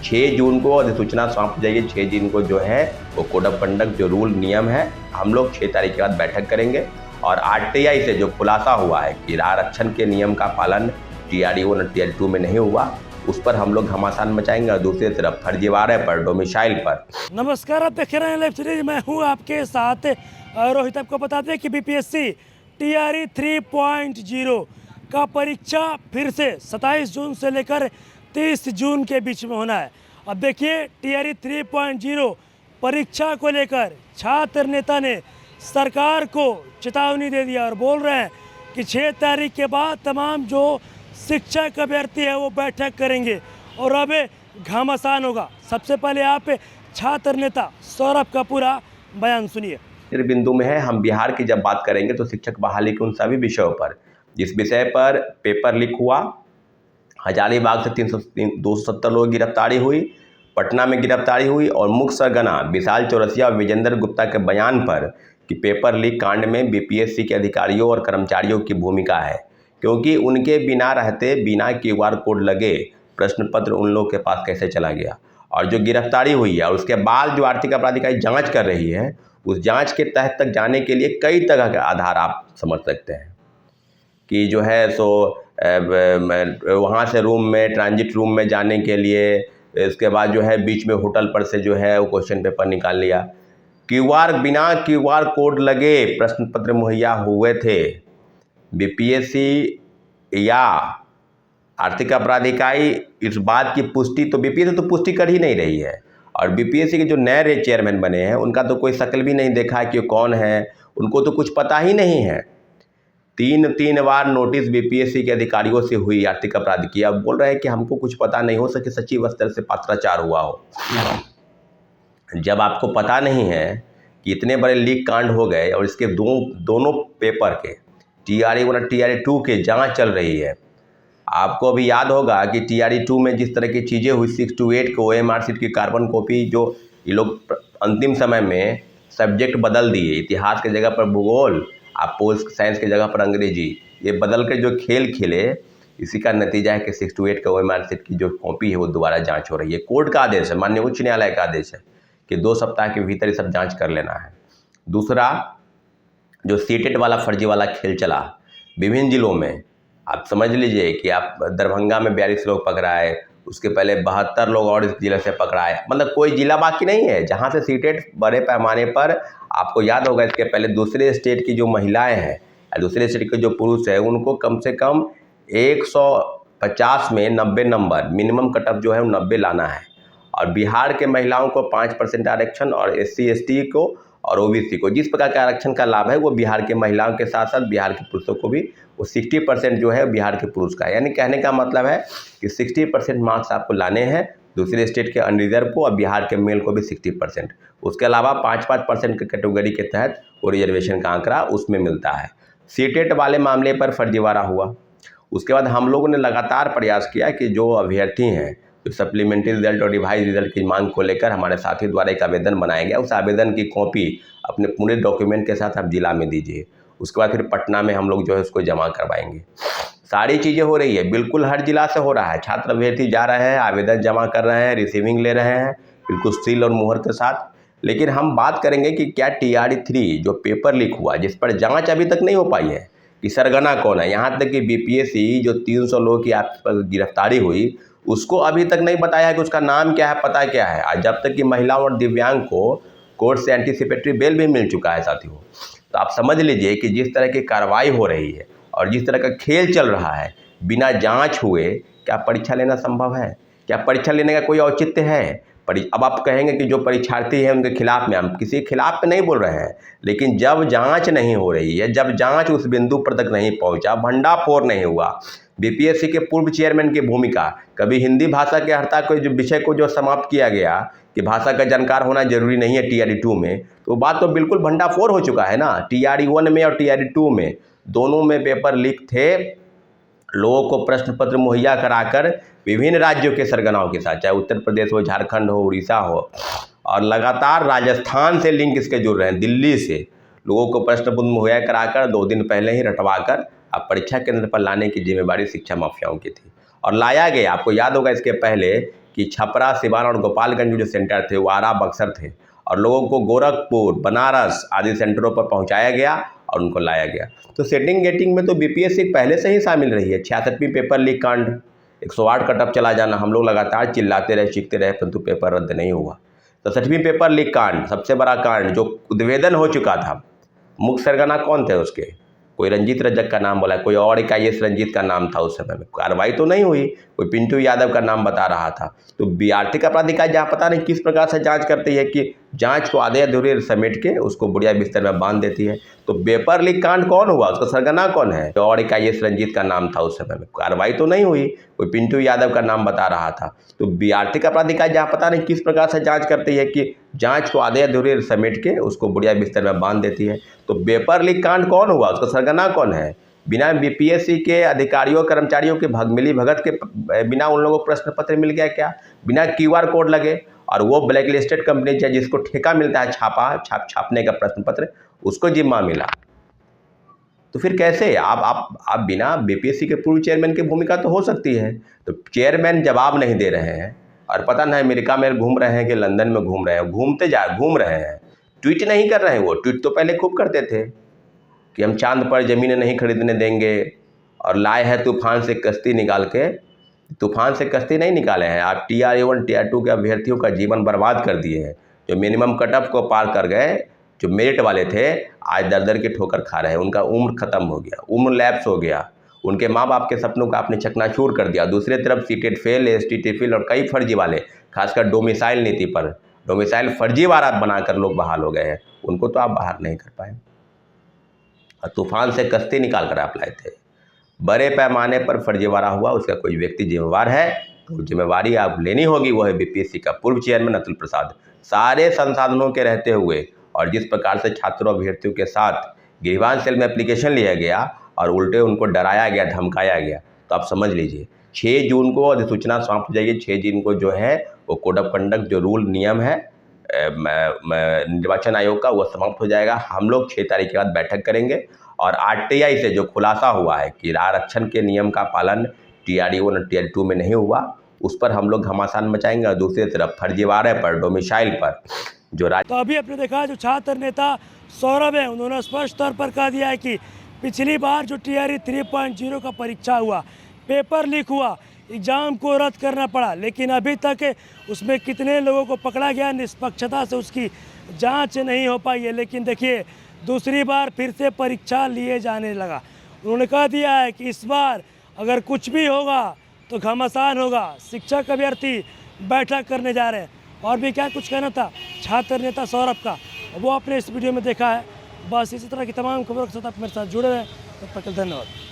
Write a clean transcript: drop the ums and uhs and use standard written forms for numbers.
6 जून को अधिसूचना सौंप जाएगी। 6 जून को जो है वो कोड ऑफ कंडक्ट जो रूल नियम है हम लोग 6 तारीख के बाद बैठक करेंगे। और आरटीआई से जो खुलासा हुआ है कि आरक्षण के नियम का पालन TRE 1 और TRE 2 में नहीं हुआ, उस पर हम लोग घमासान मचाएंगे। और दूसरी तरफ फर्जीवाड़े पर, डोमिसाइल पर। नमस्कार, आप देख रहे हैं लाइव सीरीज, मैं हूं आपके साथ रोहित। आपको बता दें कि BPSC TRE 3.0 का परीक्षा फिर से 27 जून से लेकर 30 जून के बीच में होना है। अब देखिए, TRE 3.0 परीक्षा को लेकर छात्र नेता ने सरकार को चेतावनी दे दिया और बोल रहे हैं कि 6 तारीख के बाद तमाम जो शिक्षक अभ्यर्थी है वो बैठक करेंगे और अब घमासान होगा। सबसे पहले आप छात्र नेता सौरभ का पूरा बयान सुनिए। बिंदु में है, हम बिहार की जब बात करेंगे तो शिक्षक बहाली के उन सभी विषयों पर जिस विषय पर पेपर लीक हुआ, हजारीबाग से 270 लोगों की गिरफ्तारी हुई, पटना में गिरफ्तारी हुई, और मुख्य सरगना विशाल चौरसिया और विजेंद्र गुप्ता के बयान पर कि पेपर लीक कांड में BPSC के अधिकारियों और कर्मचारियों की भूमिका है, क्योंकि उनके बिना रहते, बिना QR कोड लगे प्रश्न पत्र उन लोगों के पास कैसे चला गया। और जो गिरफ्तारी हुई है और उसके बाद जो आर्थिक अपराध इकाई जांच कर रही है, उस जांच के तहत तक जाने के लिए कई तरह के आधार आप समझ सकते हैं कि जो है सो वहाँ से रूम में, ट्रांजिट रूम में जाने के लिए, इसके बाद जो है बीच में होटल पर से जो है वो क्वेश्चन पेपर निकाल लिया, बिना QR कोड लगे प्रश्न पत्र मुहैया हुए थे। BPSC या आर्थिक अपराध इकाई इस बात की पुष्टि, तो BPSC तो पुष्टि कर ही नहीं रही है। और BPSC के जो नए चेयरमैन बने हैं उनका तो कोई शक्ल भी नहीं देखा है कि कौन है, उनको तो कुछ पता ही नहीं है। तीन बार नोटिस BPSC के अधिकारियों से हुई आर्थिक अपराध की। अब बोल रहे हैं कि हमको कुछ पता नहीं, हो सके सचिव स्तर से पत्राचार हुआ हो। जब आपको पता नहीं है कि इतने बड़े लीक कांड हो गए और इसके दोनों पेपर के TRE 1 और TRE 2 के जांच चल रही है। आपको अभी याद होगा कि TRE 2 में जिस तरह की चीज़ें हुई, 6 to 8 को OMR शीट की कार्बन कॉपी जो ये लोग अंतिम समय में सब्जेक्ट बदल दिए, इतिहास के जगह पर भूगोल, आप पोल साइंस की जगह पर अंग्रेजी, ये बदल कर जो खेल खेले, इसी का नतीजा है कि 6 to 8 का OMR शीट की जो कॉपी है वो दोबारा जांच हो रही है। कोर्ट का आदेश है, माननीय उच्च न्यायालय का आदेश है कि 2 सप्ताह के भीतर ये सब जांच कर लेना है। दूसरा, जो सीटेट वाला फर्जी वाला खेल चला विभिन्न जिलों में, आप समझ लीजिए कि आप दरभंगा में 42 लोग पकड़ाए, उसके पहले 72 लोग और इस जिले से पकड़ाए, मतलब कोई जिला बाकी नहीं है जहां से सीटेट बड़े पैमाने पर। आपको याद होगा इसके पहले दूसरे स्टेट की जो महिलाएं हैं या दूसरे स्टेट के जो पुरुष हैं, उनको कम से कम 150 में 90 नंबर मिनिमम कटअप जो है वो 90 लाना है। और बिहार के महिलाओं को 5% आरक्षण, और SC ST को और OBC को जिस प्रकार के आरक्षण का लाभ है वो बिहार के महिलाओं के साथ साथ बिहार के पुरुषों को भी, वो 60% जो है बिहार के पुरुष का है। यानी कहने का मतलब है कि 60% मार्क्स आपको लाने हैं दूसरे स्टेट के अनरिजर्व को, और बिहार के मेल को भी 60%। उसके अलावा 5% के कैटेगरी के तहत वो रिजर्वेशन का आंकड़ा उसमें मिलता है। सीटेट वाले मामले पर फर्जीवाड़ा हुआ, उसके बाद हम लोगों ने लगातार प्रयास किया कि जो अभ्यर्थी हैं, तो सप्लीमेंट्री रिजल्ट और रिवाइज रिजल्ट की मांग को लेकर हमारे साथी द्वारा एक आवेदन बनाया गया। उस आवेदन की कॉपी अपने पूरे डॉक्यूमेंट के साथ आप जिला में दीजिए। उसके बाद फिर पटना में हम लोग जो है उसको जमा करवाएंगे। सारी चीज़ें हो रही है, बिल्कुल हर जिला से हो रहा है। छात्र अभ्यर्थी जा रहे हैं, आवेदन जमा कर रहे हैं, रिसीविंग ले रहे हैं, बिल्कुल सील और मुहर के साथ। लेकिन हम बात करेंगे कि क्या TRE 3 जो पेपर लीक हुआ, जिस पर जाँच अभी तक नहीं हो पाई है कि सरगना कौन है, यहाँ तक कि BPSC जो 300 लोगों की आप पर गिरफ्तारी हुई, उसको अभी तक नहीं बताया है कि उसका नाम क्या है, पता क्या है। आज जब तक कि महिलाओं और दिव्यांग को कोर्ट से एंटीसिपेटरी बेल भी मिल चुका है साथियों। तो आप समझ लीजिए कि जिस तरह की कार्रवाई हो रही है और जिस तरह का खेल चल रहा है, बिना जांच हुए क्या परीक्षा लेना संभव है? क्या परीक्षा लेने का कोई औचित्य है? अब आप कहेंगे कि जो परीक्षार्थी हैं उनके खिलाफ में, हम किसी के खिलाफ में नहीं बोल रहे हैं, लेकिन जब जांच नहीं हो रही है, जब जांच उस बिंदु पर तक नहीं पहुंचा, भंडाफोड़ नहीं हुआ, BPSC के पूर्व चेयरमैन की भूमिका, कभी हिंदी भाषा के हर्ता को जो विषय को जो समाप्त किया गया कि भाषा का जानकार होना जरूरी नहीं है TRE 2 में, तो बात तो बिल्कुल भंडाफोड़ हो चुका है ना। TRE 1 में और TRE 2 में दोनों में पेपर लीक थे। लोगों को प्रश्न पत्र मुहैया कराकर विभिन्न राज्यों के सरगनाओं के साथ, चाहे उत्तर प्रदेश हो, झारखंड हो, उड़ीसा हो, और लगातार राजस्थान से लिंक इसके जुड़ रहे हैं, दिल्ली से लोगों को प्रश्न पत्र मुहैया कराकर 2 दिन पहले ही रटवाकर अब परीक्षा केंद्र पर लाने की जिम्मेदारी शिक्षा माफियाओं की थी और लाया गया। आपको याद होगा इसके पहले कि छपरा, सिवान और गोपालगंज जो सेंटर थे वो आरा, बक्सर थे और लोगों को गोरखपुर, बनारस आदि सेंटरों पर पहुंचाया गया और उनको लाया गया। तो सेटिंग गेटिंग में तो बीपीएससी पहले से ही शामिल रही है। 66वीं पेपर लीक कांड, 108 कटअप चला जाना, हम लोग लगातार चिल्लाते रहे, चीखते रहे, परंतु पेपर रद्द नहीं हुआ। 67वीं पेपर लीक कांड, सबसे बड़ा कांड जो उद्भेदन हो चुका था, मुख्य सरगना कौन थे उसके? कोई रंजीत रजक का नाम बोला, कोई और एक IAS रंजीत का नाम था उस समय में, कार्रवाई तो नहीं हुई, कोई पिंटू यादव का नाम बता रहा था। तो आर्थिक अपराध इकाई जहाँ पता नहीं किस प्रकार से जांच करती है कि जांच को आधे अधूरे समेट के उसको बुढ़िया बिस्तर में बांध देती है। तो पेपर लीक कांड कौन हुआ, उसका सरगना कौन है? और एक IAS रंजीत का नाम था उस समय में, कार्रवाई तो नहीं हुई, कोई पिंटू यादव का नाम बता रहा था। तो आर्थिक अपराध इकाई जहाँ पता नहीं किस प्रकार से जांच करती है कि जांच को आधे अधूरे समेट के उसको बुढ़िया बिस्तर में बांध देती है। तो पेपर लीक कांड कौन हुआ, उसका सरगना कौन है? बिना बीपीएससी के अधिकारियों कर्मचारियों के मिली भगत के बिना उन लोगों को प्रश्न पत्र मिल गया क्या? बिना QR कोड लगे, और वो ब्लैक लिस्टेड कंपनी चाहे जिसको ठेका मिलता है छापने का प्रश्न पत्र, उसको जिम्मा मिला। तो फिर कैसे आप बिना बीपीएससी के पूर्व चेयरमैन की भूमिका तो हो सकती है। तो चेयरमैन जवाब नहीं दे रहे हैं और पता नहीं अमेरिका में घूम रहे हैं कि लंदन में घूम रहे हैं, घूम रहे हैं, ट्वीट नहीं कर रहे हैं। वो ट्वीट तो पहले खूब करते थे कि हम चांद पर ज़मीनें नहीं खरीदने देंगे और लाए हैं तूफान से कश्ती निकाल के। तूफान से कश्ती नहीं निकाले हैं, आप TR1 TR2 के अभ्यर्थियों का जीवन बर्बाद कर दिए हैं। जो मिनिमम कटअप को पार कर गए, जो मेरिट वाले थे, आज दर दर की ठोकर खा रहे हैं। उनका उम्र खत्म हो गया, उम्र लैप्स हो गया, उनके माँ बाप के सपनों का आपने चकनाचूर कर दिया। दूसरी तरफ सीटेट फेल, STT फेल और कई फर्जी वाले, खासकर डोमिसाइल नीति पर डोमिसाइल फर्जीवाड़ा बनाकर लोग बहाल हो गए हैं, उनको तो आप बाहर नहीं कर पाए। और तूफान से कश्ती निकाल कर आप लाए थे। बड़े पैमाने पर फर्जीवाड़ा हुआ, उसका कोई व्यक्ति जिम्मेवार है, तो जिम्मेवारी आप लेनी होगी। वो है बीपीएससी का पूर्व चेयरमैन अतुल प्रसाद। सारे संसाधनों के रहते हुए और जिस प्रकार से छात्रों अभ्यर्थियों के साथ गिरवान सेल में एप्लीकेशन लिया गया और उल्टे उनको डराया गया, धमकाया गया, तो आप समझ लीजिए 6 जून को अधिसूचना समाप्त हो जाएगी। 6 जून को जो है वो कोड ऑफ कंडक्ट जो रूल नियम है निर्वाचन आयोग का, वो समाप्त हो जाएगा। हम लोग 6 तारीख के बाद बैठक करेंगे और RTI से जो खुलासा हुआ है कि आरक्षण के नियम का पालन TRE1 और TRE2 में नहीं हुआ, उस पर हम लोग घमासान मचाएंगे। और दूसरी तरफ फर्जीवाड़े पर, डोमिसाइल पर जो तो अभी आपने देखा जो छात्र नेता सौरभ है, उन्होंने स्पष्ट तौर पर कह दिया है कि पिछली बार जो TRE 3.0 का परीक्षा हुआ, पेपर लीक हुआ, एग्ज़ाम को रद्द करना पड़ा, लेकिन अभी तक उसमें कितने लोगों को पकड़ा गया, निष्पक्षता से उसकी जांच नहीं हो पाई है। लेकिन देखिए दूसरी बार फिर से परीक्षा लिए जाने लगा। उन्होंने कह दिया है कि इस बार अगर कुछ भी होगा तो घमासान होगा। शिक्षक अभ्यर्थी बैठक करने जा रहे हैं। और भी क्या कुछ कहना था छात्र नेता सौरभ का, वो आपने इस वीडियो में देखा है। बस इसी तरह की तमाम खबरों के साथ आप मेरे साथ जुड़े रहें। तब तक धन्यवाद।